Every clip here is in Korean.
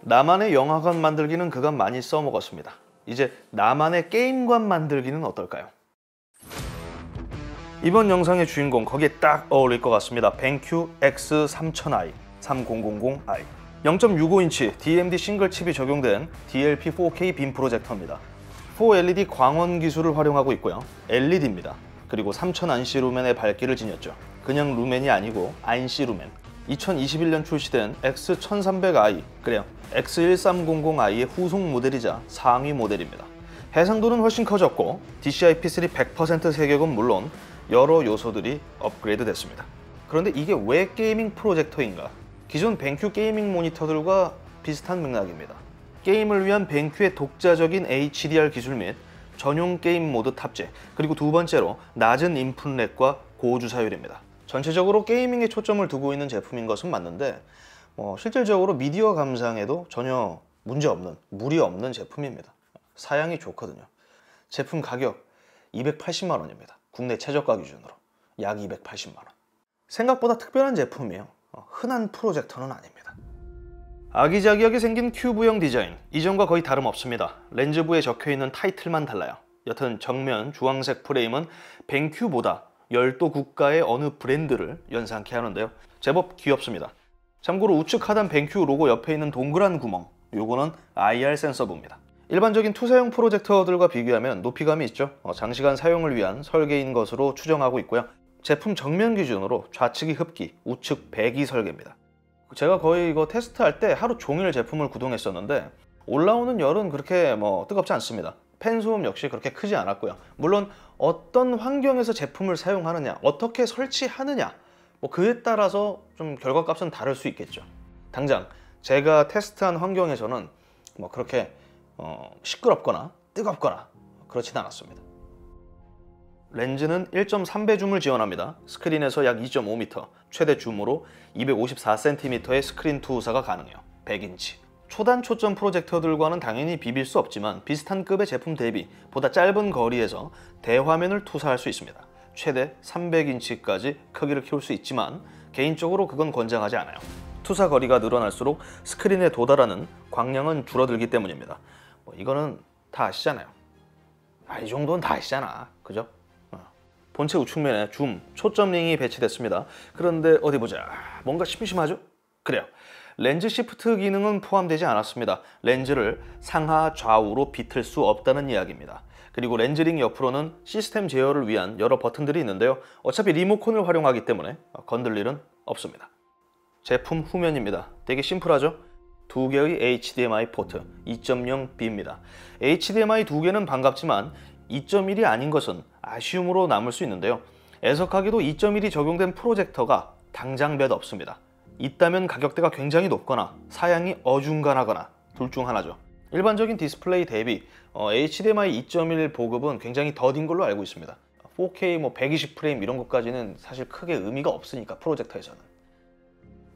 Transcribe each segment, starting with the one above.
나만의 영화관 만들기는 그간 많이 써먹었습니다. 이제 나만의 게임관 만들기는 어떨까요? 이번 영상의 주인공, 거기에 딱 어울릴 것 같습니다. 벤큐 X3000i, 3000i 0.65인치 DMD 싱글 칩이 적용된 DLP 4K 빔 프로젝터입니다. 4LED 광원 기술을 활용하고 있고요. LED입니다. 그리고 3000 안시 루멘의 밝기를 지녔죠. 그냥 루멘이 아니고 안시 루멘. 2021년 출시된 X1300i, 그래요, X1300i의 후속 모델이자 상위 모델입니다. 해상도는 훨씬 커졌고 DCI-P3 100% 세격은 물론 여러 요소들이 업그레이드 됐습니다. 그런데 이게 왜 게이밍 프로젝터인가? 기존 벤큐 게이밍 모니터들과 비슷한 맥락입니다. 게임을 위한 벤큐의 독자적인 HDR 기술 및 전용 게임 모드 탑재, 그리고 두 번째로 낮은 인풋 렉과 고주사율입니다. 전체적으로 게이밍에 초점을 두고 있는 제품인 것은 맞는데 실질적으로 미디어 감상에도 전혀 문제없는, 무리 없는 제품입니다. 사양이 좋거든요. 제품 가격 280만 원입니다. 국내 최저가 기준으로 약 280만 원. 생각보다 특별한 제품이에요. 흔한 프로젝터는 아닙니다. 아기자기하게 생긴 큐브형 디자인, 이전과 거의 다름없습니다. 렌즈부에 적혀있는 타이틀만 달라요. 여튼 정면 주황색 프레임은 벤큐보다 열도 국가의 어느 브랜드를 연상케 하는데요. 제법 귀엽습니다. 참고로 우측 하단 벤큐 로고 옆에 있는 동그란 구멍, 요거는 IR 센서부입니다. 일반적인 투사용 프로젝터들과 비교하면 높이감이 있죠. 장시간 사용을 위한 설계인 것으로 추정하고 있고요. 제품 정면 기준으로 좌측이 흡기, 우측 배기 설계입니다. 제가 거의 이거 테스트할 때 하루 종일 제품을 구동했었는데 올라오는 열은 그렇게 뜨겁지 않습니다. 팬 소음 역시 그렇게 크지 않았고요. 물론 어떤 환경에서 제품을 사용하느냐, 어떻게 설치하느냐, 그에 따라서 좀 결과값은 다를 수 있겠죠. 당장 제가 테스트한 환경에서는 그렇게 시끄럽거나 뜨겁거나 그렇진 않았습니다. 렌즈는 1.3배 줌을 지원합니다. 스크린에서 약 2.5m, 최대 줌으로 254cm의 스크린 투사가 가능해요. 100인치. 초단 초점 프로젝터들과는 당연히 비빌 수 없지만 비슷한 급의 제품 대비 보다 짧은 거리에서 대화면을 투사할 수 있습니다. 최대 300인치까지 크기를 키울 수 있지만 개인적으로 그건 권장하지 않아요. 투사 거리가 늘어날수록 스크린에 도달하는 광량은 줄어들기 때문입니다. 이거는 다 아시잖아요. 이 정도는 다 아시잖아, 그죠? 본체 우측면에 줌, 초점 링이 배치됐습니다. 그런데 어디 보자. 뭔가 심심하죠? 그래요. 렌즈 시프트 기능은 포함되지 않았습니다. 렌즈를 상하 좌우로 비틀 수 없다는 이야기입니다. 그리고 렌즈링 옆으로는 시스템 제어를 위한 여러 버튼들이 있는데요. 어차피 리모컨을 활용하기 때문에 건들 일은 없습니다. 제품 후면입니다. 되게 심플하죠? 두 개의 HDMI 포트, 2.0B입니다. HDMI 두 개는 반갑지만 2.1이 아닌 것은 아쉬움으로 남을 수 있는데요. 애석하게도 2.1이 적용된 프로젝터가 당장 몇 없습니다. 있다면 가격대가 굉장히 높거나 사양이 어중간하거나 둘 중 하나죠. 일반적인 디스플레이 대비 HDMI 2.1 보급은 굉장히 더딘 걸로 알고 있습니다. 4K 120프레임 이런 것까지는 사실 크게 의미가 없으니까 프로젝터에서는.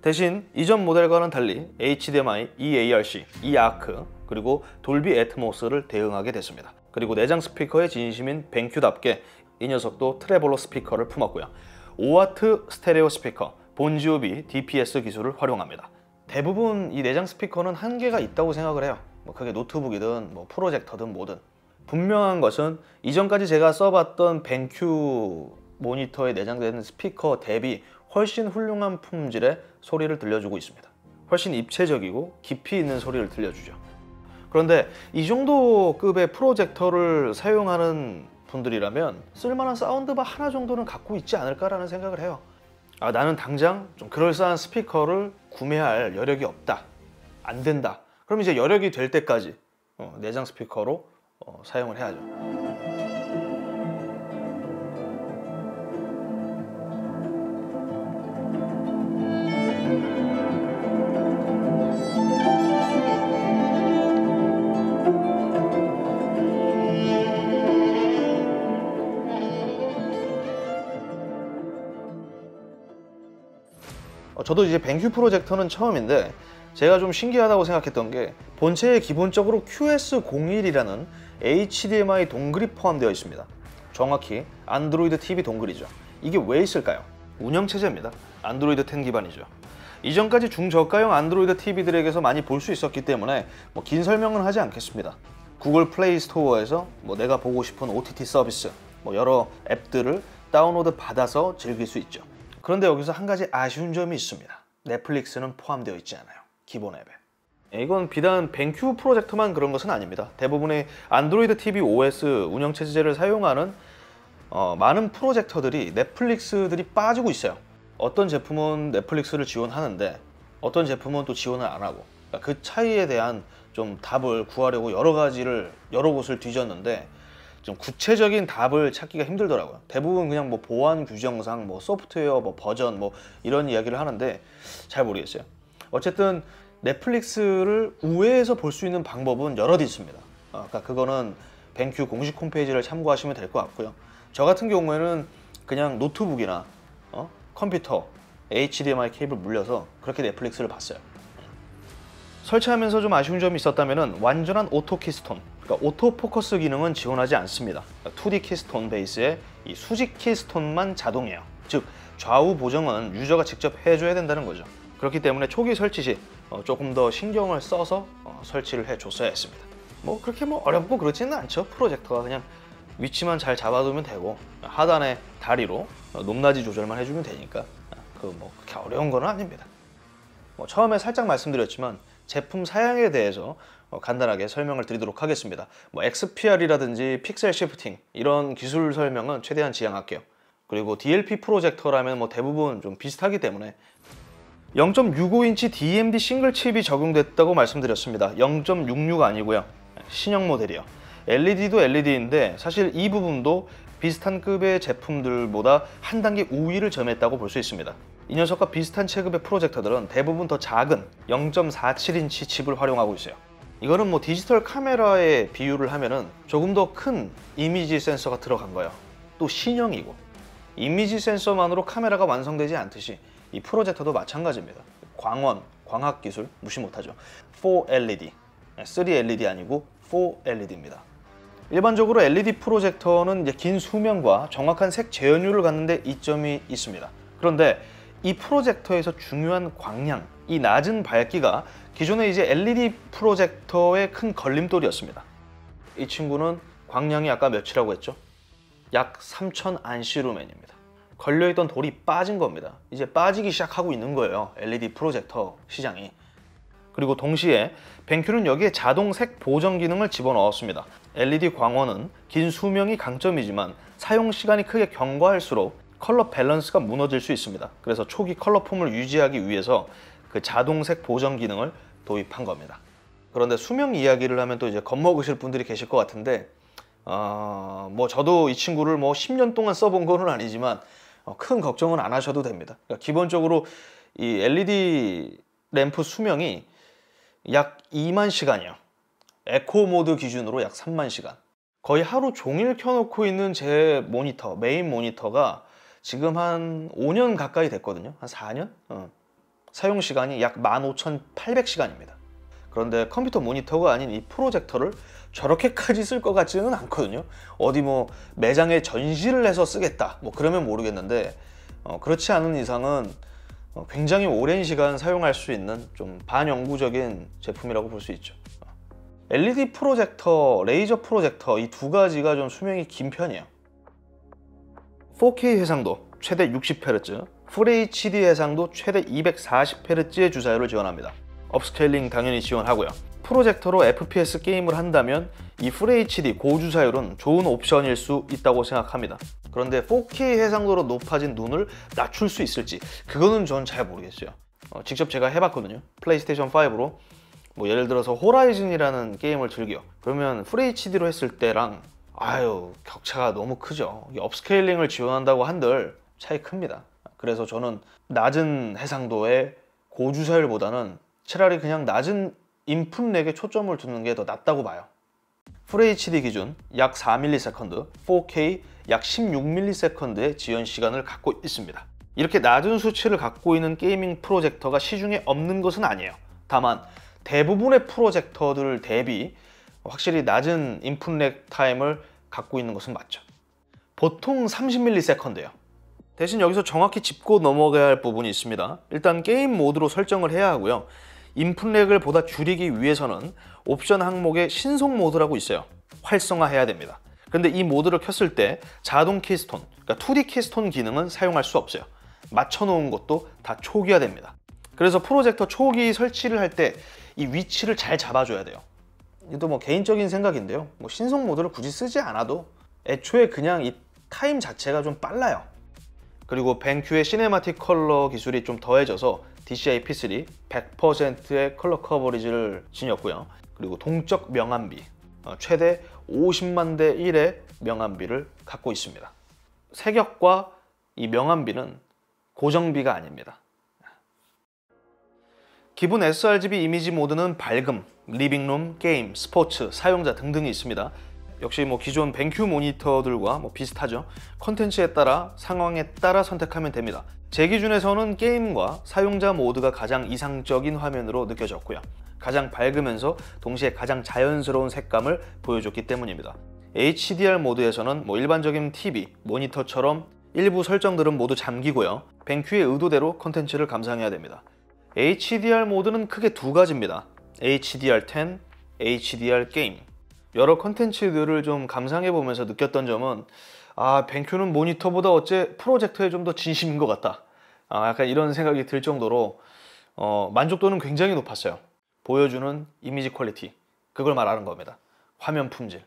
대신 이전 모델과는 달리 HDMI, eARC, eARC, 그리고 돌비 애트모스를 대응하게 됐습니다. 그리고 내장 스피커의 진심인 벤큐답게 이 녀석도 트래블러 스피커를 품었고요. 5W 스테레오 스피커, 본지오비 DPS 기술을 활용합니다. 대부분 이 내장 스피커는 한계가 있다고 생각을 해요. 그게 노트북이든 프로젝터든 뭐든. 분명한 것은 이전까지 제가 써봤던 벤큐 모니터에 내장되는 스피커 대비 훨씬 훌륭한 품질의 소리를 들려주고 있습니다. 훨씬 입체적이고 깊이 있는 소리를 들려주죠. 그런데 이 정도 급의 프로젝터를 사용하는 분들이라면 쓸만한 사운드바 하나 정도는 갖고 있지 않을까라는 생각을 해요. 나는 당장 좀 그럴싸한 스피커를 구매할 여력이 없다, 안 된다. 그럼 이제 여력이 될 때까지 내장 스피커로 사용을 해야죠. 저도 이제 벤큐 프로젝터는 처음인데 제가 좀 신기하다고 생각했던 게 본체에 기본적으로 QS01이라는 HDMI 동글이 포함되어 있습니다. 정확히 안드로이드 TV 동글이죠. 이게 왜 있을까요? 운영체제입니다. 안드로이드 10 기반이죠. 이전까지 중저가형 안드로이드 TV들에게서 많이 볼 수 있었기 때문에 뭐 긴 설명은 하지 않겠습니다. 구글 플레이 스토어에서 뭐 내가 보고 싶은 OTT 서비스, 뭐 여러 앱들을 다운로드 받아서 즐길 수 있죠. 그런데 여기서 한 가지 아쉬운 점이 있습니다. 넷플릭스는 포함되어 있지 않아요. 기본 앱에. 이건 비단 벤큐 프로젝터만 그런 것은 아닙니다. 대부분의 안드로이드 TV OS 운영체제를 사용하는 많은 프로젝터들이 넷플릭스들이 빠지고 있어요. 어떤 제품은 넷플릭스를 지원하는데 어떤 제품은 또 지원을 안 하고, 그러니까 그 차이에 대한 좀 답을 구하려고 여러 곳을 뒤졌는데 좀 구체적인 답을 찾기가 힘들더라고요. 대부분 그냥 뭐 보안 규정상 뭐 소프트웨어 뭐 버전 뭐 이런 이야기를 하는데 잘 모르겠어요. 어쨌든 넷플릭스를 우회해서 볼 수 있는 방법은 여럿 있습니다. 그러니까 그거는 벤큐 공식 홈페이지를 참고하시면 될 것 같고요. 저 같은 경우에는 그냥 노트북이나 컴퓨터 HDMI 케이블 물려서 그렇게 넷플릭스를 봤어요. 설치하면서 좀 아쉬운 점이 있었다면 완전한 오토 키스톤, 그러니까 오토 포커스 기능은 지원하지 않습니다. 2D 키스톤 베이스의 이 수직 키스톤만 자동이에요. 즉 좌우 보정은 유저가 직접 해줘야 된다는 거죠. 그렇기 때문에 초기 설치 시 조금 더 신경을 써서 설치를 해줬어야 했습니다. 뭐 그렇게 뭐 어렵고 그렇지는 않죠. 프로젝터가 그냥 위치만 잘 잡아두면 되고 하단에 다리로 높낮이 조절만 해주면 되니까 그 뭐 그렇게 어려운 건 아닙니다. 뭐 처음에 살짝 말씀드렸지만 제품 사양에 대해서 간단하게 설명을 드리도록 하겠습니다. 뭐 XPR이라든지 픽셀 시프팅 이런 기술 설명은 최대한 지양할게요. 그리고 DLP 프로젝터라면 뭐 대부분 좀 비슷하기 때문에 0.65인치 DMD 싱글 칩이 적용됐다고 말씀드렸습니다. 0.66 아니고요. 신형 모델이요. LED도 LED인데 사실 이 부분도 비슷한 급의 제품들보다 한 단계 우위를 점했다고 볼 수 있습니다. 이 녀석과 비슷한 체급의 프로젝터들은 대부분 더 작은 0.47인치 칩을 활용하고 있어요. 이거는 뭐 디지털 카메라에 비유를 하면은 조금 더 큰 이미지 센서가 들어간 거예요. 또 신형이고 이미지 센서만으로 카메라가 완성되지 않듯이 이 프로젝터도 마찬가지입니다. 광원, 광학 기술 무시 못하죠. 4LED, 3LED 아니고 4LED입니다. 일반적으로 LED 프로젝터는 이제 긴 수명과 정확한 색 재현율을 갖는 데 이점이 있습니다. 그런데 이 프로젝터에서 중요한 광량, 이 낮은 밝기가 기존의 이제 LED 프로젝터의 큰 걸림돌이었습니다. 이 친구는 광량이 아까 몇이라고 했죠? 약 3000 안시루멘입니다. 걸려있던 돌이 빠진 겁니다. 이제 빠지기 시작하고 있는 거예요. LED 프로젝터 시장이. 그리고 동시에 벤큐는 여기에 자동 색 보정 기능을 집어넣었습니다. LED 광원은 긴 수명이 강점이지만 사용 시간이 크게 경과할수록 컬러 밸런스가 무너질 수 있습니다. 그래서 초기 컬러폼을 유지하기 위해서 그 자동 색 보정 기능을 도입한 겁니다. 그런데 수명 이야기를 하면 또 이제 겁먹으실 분들이 계실 것 같은데 뭐 저도 이 친구를 뭐 10년 동안 써본 거는 아니지만 큰 걱정은 안 하셔도 됩니다. 그러니까 기본적으로 이 LED 램프 수명이 약 2만 시간이요. 에코 모드 기준으로 약 3만 시간. 거의 하루 종일 켜놓고 있는 제 모니터, 메인 모니터가 지금 한 5년 가까이 됐거든요. 한 4년? 사용 시간이 약 15,800시간입니다. 그런데 컴퓨터 모니터가 아닌 이 프로젝터를 저렇게까지 쓸 것 같지는 않거든요. 어디 뭐 매장에 전시를 해서 쓰겠다 뭐 그러면 모르겠는데 그렇지 않은 이상은 굉장히 오랜 시간 사용할 수 있는 좀 반영구적인 제품이라고 볼 수 있죠. LED 프로젝터, 레이저 프로젝터 이 두 가지가 좀 수명이 긴 편이에요. 4K 해상도 최대 60Hz, FHD 해상도 최대 240Hz의 주사율을 지원합니다. 업스케일링 당연히 지원하고요. 프로젝터로 FPS 게임을 한다면 이 FHD 고주사율은 좋은 옵션일 수 있다고 생각합니다. 그런데 4K 해상도로 높아진 눈을 낮출 수 있을지 그거는 전 잘 모르겠어요. 직접 제가 해봤거든요. 플레이스테이션 5로 뭐 예를 들어서 호라이즌이라는 게임을 즐겨. 그러면 FHD로 했을 때랑 격차가 너무 크죠. 업스케일링을 지원한다고 한들 차이 큽니다. 그래서 저는 낮은 해상도의 고주사율보다는 차라리 그냥 낮은 인풋렉에 초점을 두는 게 더 낫다고 봐요. FHD 기준 약 4ms, 4K 약 16ms의 지연 시간을 갖고 있습니다. 이렇게 낮은 수치를 갖고 있는 게이밍 프로젝터가 시중에 없는 것은 아니에요. 다만 대부분의 프로젝터들 대비 확실히 낮은 인풋렉 타임을 갖고 있는 것은 맞죠. 보통 30ms예요. 대신 여기서 정확히 짚고 넘어가야 할 부분이 있습니다. 일단 게임 모드로 설정을 해야 하고요. 인풋 렉을 보다 줄이기 위해서는 옵션 항목에 신속 모드라고 있어요. 활성화해야 됩니다. 근데 이 모드를 켰을 때 자동 키스톤, 그러니까 2D 키스톤 기능은 사용할 수 없어요. 맞춰놓은 것도 다 초기화됩니다. 그래서 프로젝터 초기 설치를 할 때 이 위치를 잘 잡아줘야 돼요. 이것도 뭐 개인적인 생각인데요. 뭐 신속 모드를 굳이 쓰지 않아도 애초에 그냥 이 타임 자체가 좀 빨라요. 그리고 벤큐의 시네마틱 컬러 기술이 좀 더해져서 DCI-P3 100%의 컬러 커버리지를 지녔고요. 그리고 동적 명암비, 최대 50만 대 1의 명암비를 갖고 있습니다. 색역과 이 명암비는 고정비가 아닙니다. 기본 sRGB 이미지 모드는 밝음, 리빙룸, 게임, 스포츠, 사용자 등등이 있습니다. 역시 뭐 기존 벤큐 모니터들과 뭐 비슷하죠. 컨텐츠에 따라 상황에 따라 선택하면 됩니다. 제 기준에서는 게임과 사용자 모드가 가장 이상적인 화면으로 느껴졌고요. 가장 밝으면서 동시에 가장 자연스러운 색감을 보여줬기 때문입니다. HDR 모드에서는 뭐 일반적인 TV, 모니터처럼 일부 설정들은 모두 잠기고요. 벤큐의 의도대로 컨텐츠를 감상해야 됩니다. HDR 모드는 크게 두 가지입니다. HDR10, HDR 게임. 여러 컨텐츠들을 좀 감상해보면서 느꼈던 점은 벤큐는 모니터보다 어째 프로젝터에 좀 더 진심인 것 같다. 약간 이런 생각이 들 정도로 만족도는 굉장히 높았어요. 보여주는 이미지 퀄리티, 그걸 말하는 겁니다. 화면 품질.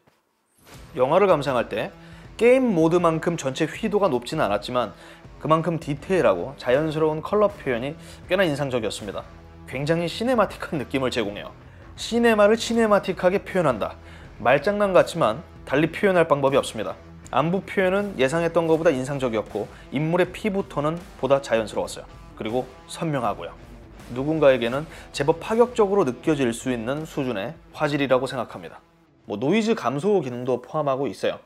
영화를 감상할 때 게임 모드만큼 전체 휘도가 높지는 않았지만 그만큼 디테일하고 자연스러운 컬러 표현이 꽤나 인상적이었습니다. 굉장히 시네마틱한 느낌을 제공해요. 시네마를 시네마틱하게 표현한다. 말장난 같지만 달리 표현할 방법이 없습니다. 안부 표현은 예상했던 것보다 인상적이었고 인물의 피부톤은 보다 자연스러웠어요. 그리고 선명하고요. 누군가에게는 제법 파격적으로 느껴질 수 있는 수준의 화질이라고 생각합니다. 뭐 노이즈 감소 기능도 포함하고 있어요.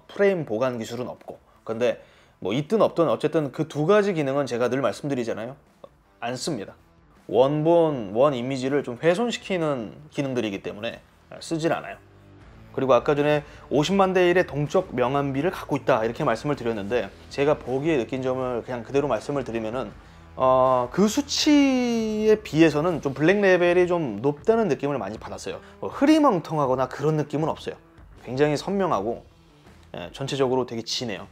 프레임 보관 기술은 없고. 근데 뭐 있든 없든 어쨌든 그 두 가지 기능은 제가 늘 말씀드리잖아요. 안 씁니다. 원 이미지를 좀 훼손시키는 기능들이기 때문에 쓰질 않아요. 그리고 아까 전에 50만 대 1의 동적 명암비를 갖고 있다 이렇게 말씀을 드렸는데 제가 보기에 느낀 점을 그냥 그대로 말씀을 드리면은 그 수치에 비해서는 좀 블랙 레벨이 좀 높다는 느낌을 많이 받았어요. 흐리멍텅하거나 그런 느낌은 없어요. 굉장히 선명하고 전체적으로 되게 진해요.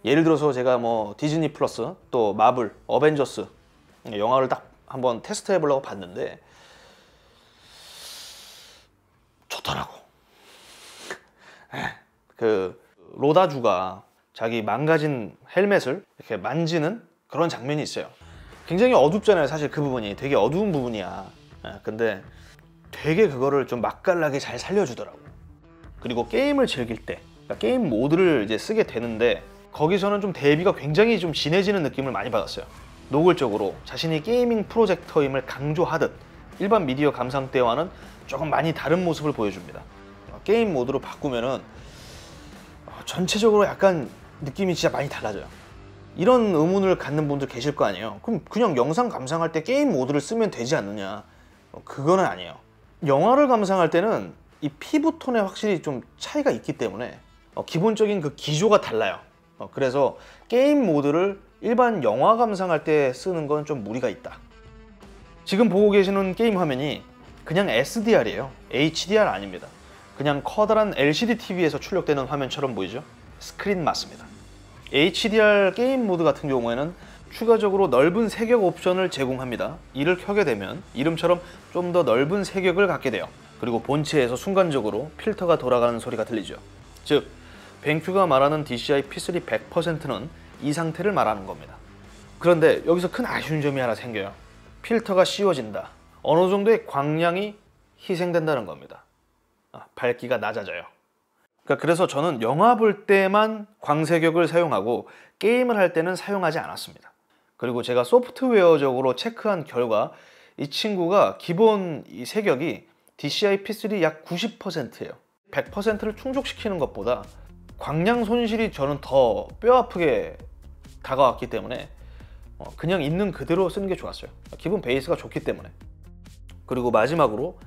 예를 들어서 제가 뭐 디즈니 플러스 또 마블, 어벤져스 영화를 딱 한번 테스트 해보려고 봤는데 좋더라고. 그 로다주가 자기 망가진 헬멧을 이렇게 만지는 그런 장면이 있어요. 굉장히 어둡잖아요. 사실 그 부분이 되게 어두운 부분이야. 근데 되게 그거를 좀 맛깔나게 잘 살려주더라고. 그리고 게임을 즐길 때 그러니까 게임 모드를 이제 쓰게 되는데 거기서는 좀 대비가 굉장히 좀 진해지는 느낌을 많이 받았어요. 노골적으로 자신이 게이밍 프로젝터임을 강조하듯 일반 미디어 감상 때와는 조금 많이 다른 모습을 보여줍니다. 게임 모드로 바꾸면은 전체적으로 약간 느낌이 진짜 많이 달라져요. 이런 의문을 갖는 분들 계실 거 아니에요. 그럼 그냥 영상 감상할 때 게임 모드를 쓰면 되지 않느냐? 그거는 아니에요. 영화를 감상할 때는 이 피부톤에 확실히 좀 차이가 있기 때문에 기본적인 그 기조가 달라요. 그래서 게임 모드를 일반 영화 감상할 때 쓰는 건 좀 무리가 있다. 지금 보고 계시는 게임 화면이 그냥 SDR이에요. HDR 아닙니다. 그냥 커다란 LCD TV에서 출력되는 화면처럼 보이죠? 스크린 맞습니다. HDR 게임 모드 같은 경우에는 추가적으로 넓은 색역 옵션을 제공합니다. 이를 켜게 되면 이름처럼 좀 더 넓은 색역을 갖게 돼요. 그리고 본체에서 순간적으로 필터가 돌아가는 소리가 들리죠. 즉, 벤큐가 말하는 DCI-P3 100%는 이 상태를 말하는 겁니다. 그런데 여기서 큰 아쉬운 점이 하나 생겨요. 필터가 씌워진다. 어느 정도의 광량이 희생된다는 겁니다. 밝기가 낮아져요. 그래서 저는 영화 볼 때만 광색역을 사용하고 게임을 할 때는 사용하지 않았습니다. 그리고 제가 소프트웨어적으로 체크한 결과 이 친구가 기본 이 색역이 DCI-P3 약 90%예요. 100%를 충족시키는 것보다 광량 손실이 저는 더 뼈아프게 다가왔기 때문에 그냥 있는 그대로 쓰는 게 좋았어요. 기본 베이스가 좋기 때문에. 그리고 마지막으로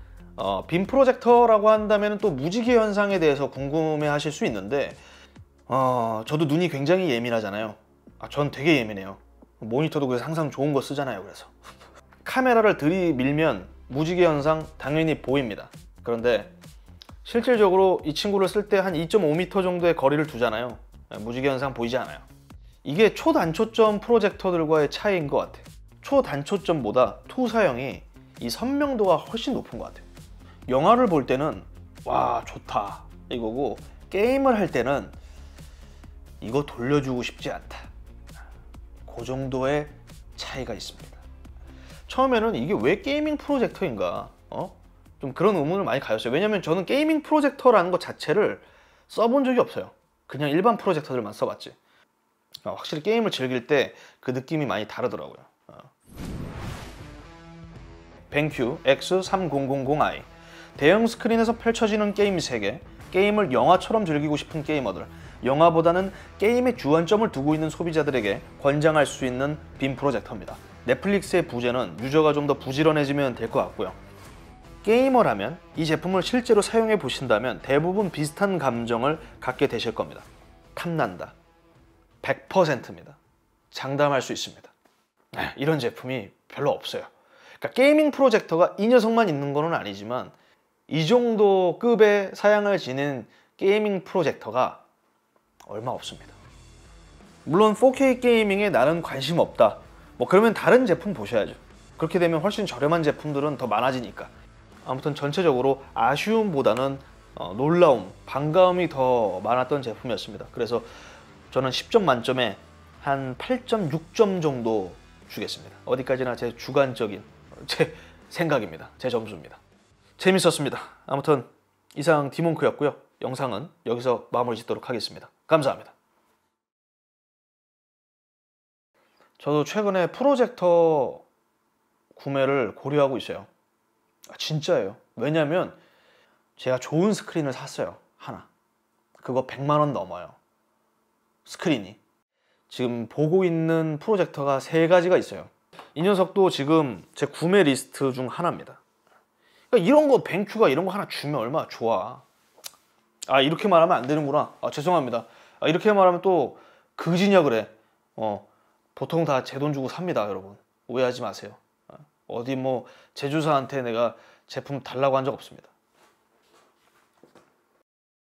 빔 프로젝터라고 한다면 또 무지개 현상에 대해서 궁금해 하실 수 있는데 저도 눈이 굉장히 예민하잖아요. 전 되게 예민해요. 모니터도 그래서 항상 좋은 거 쓰잖아요. 그래서 카메라를 들이밀면 무지개 현상 당연히 보입니다. 그런데 실질적으로 이 친구를 쓸 때 한 2.5m 정도의 거리를 두잖아요. 무지개 현상 보이지 않아요. 이게 초단초점 프로젝터들과의 차이인 것 같아요. 초단초점보다 투사형이 이 선명도가 훨씬 높은 것 같아요. 영화를 볼 때는 와 좋다 이거고, 게임을 할 때는 이거 돌려주고 싶지 않다, 그 정도의 차이가 있습니다. 처음에는 이게 왜 게이밍 프로젝터인가 좀 그런 의문을 많이 가졌어요. 왜냐면 저는 게이밍 프로젝터라는 것 자체를 써본 적이 없어요. 그냥 일반 프로젝터들만 써봤지. 확실히 게임을 즐길 때 그 느낌이 많이 다르더라고요. 벤큐 X3000i 대형 스크린에서 펼쳐지는 게임 세계, 게임을 영화처럼 즐기고 싶은 게이머들, 영화보다는 게임에 주안점을 두고 있는 소비자들에게 권장할 수 있는 빔 프로젝터입니다. 넷플릭스의 부제는 유저가 좀 더 부지런해지면 될 것 같고요. 게이머라면 이 제품을 실제로 사용해 보신다면 대부분 비슷한 감정을 갖게 되실 겁니다. 탐난다. 100%입니다. 장담할 수 있습니다. 이런 제품이 별로 없어요. 그러니까 게이밍 프로젝터가 이 녀석만 있는 건 아니지만 이 정도 급의 사양을 지닌 게이밍 프로젝터가 얼마 없습니다. 물론 4K 게이밍에 나는 관심 없다, 그러면 다른 제품 보셔야죠. 그렇게 되면 훨씬 저렴한 제품들은 더 많아지니까. 아무튼 전체적으로 아쉬움보다는 놀라움, 반가움이 더 많았던 제품이었습니다. 그래서 저는 10점 만점에 한 8.6점 정도 주겠습니다. 어디까지나 제 주관적인 제 생각입니다. 제 점수입니다. 재밌었습니다. 아무튼 이상 디몽크였고요. 영상은 여기서 마무리 짓도록 하겠습니다. 감사합니다. 저도 최근에 프로젝터 구매를 고려하고 있어요. 진짜예요. 왜냐면 제가 좋은 스크린을 샀어요. 하나. 그거 100만 원 넘어요. 스크린이. 지금 보고 있는 프로젝터가 3가지가 있어요. 이 녀석도 지금 제 구매 리스트 중 하나입니다. 그러니까 이런 거 벤큐가 이런 거 하나 주면 얼마나 좋아. 이렇게 말하면 안 되는구나. 죄송합니다. 이렇게 말하면 또 그지냐 그래. 보통 다 제 돈 주고 삽니다, 여러분. 오해하지 마세요. 어디 제주사한테 내가 제품 달라고 한 적 없습니다.